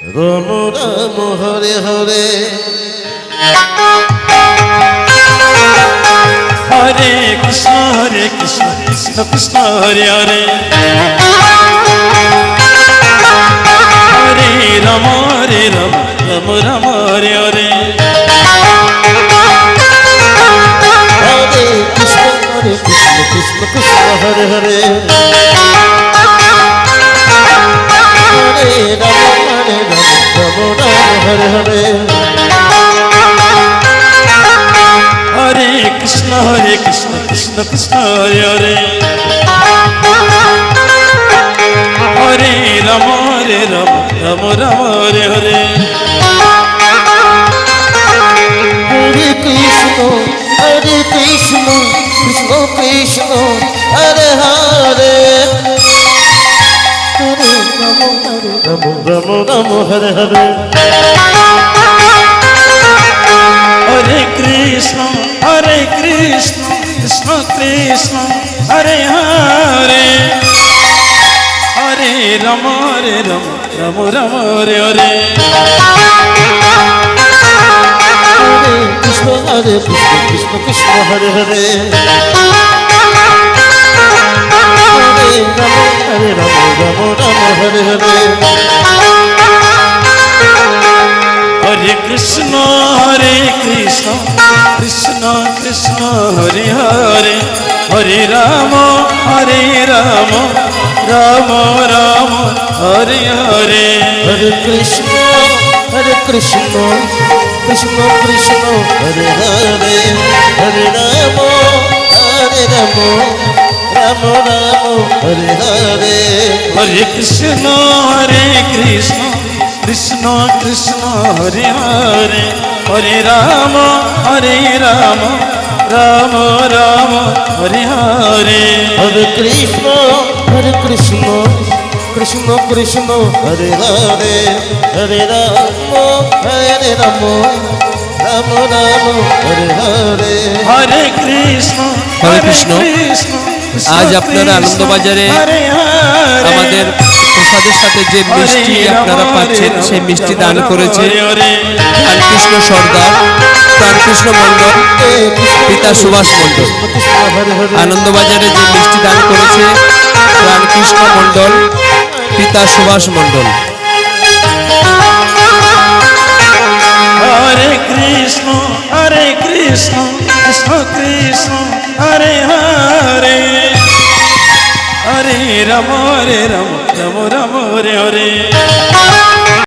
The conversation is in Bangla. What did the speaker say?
রাম রাম হরে হরে হরে কৃষ্ণ কৃষ্ণ কৃষ্ণ হরে হরে হরে রাম রাম রাম হরে হরে হরে কৃষ্ণ কৃষ্ণ কৃষ্ণ হরে হরে হরে রাম রাম হরে হরে হরে কৃষ্ণ কৃষ্ণ কৃষ্ণ হরে হরে হরে রাম রাম রাম হরে হরে হরে কৃষ্ণ কৃষ্ণ কৃষ্ণ হরে হরে হরে রাম রাম হরে হরে হরে কৃষ্ণ কৃষ্ণ কৃষ্ণ হরে হরে হরে রাম রাম রাম হরে হরে হরে কৃষ্ণ কৃষ্ণ হরে হরে হরে রাম রাম হরে হরে হরে কৃষ্ণ কৃষ্ণ কৃষ্ণ হরে হরে হরে রাম রাম রাম হরে হরে হরে কৃষ্ণ কৃষ্ণ কৃষ্ণ হরে হরে হরে রাম রাম হরে হরে হরে কৃষ্ণ কৃষ্ণ কৃষ্ণ হরে হরে হরে রাম রাম রাম হরে হরে হরে কৃষ্ণ কৃষ্ণ কৃষ্ণ হরে হরে হরে রাম রাম হরে হরে হরে কৃষ্ণ আজ আপনারা আনন্দবাজারে আমাদের প্রসাদের সাথে যে মিষ্টি আপনারা পাচ্ছেন সেই মিষ্টি দান করেছে প্রাণকৃষ্ণ সর্দার, প্রাণকৃষ্ণ মণ্ডল, পিতা সুভাষ মণ্ডল। আনন্দবাজারে যে মিষ্টি দান করেছে প্রাণকৃষ্ণ মণ্ডল, পিতা সুভাষ মণ্ডল। হরে কৃষ্ণ কৃষ্ণ কৃষ্ণ হরে হরে হরে রাম রাম রাম হরে হরে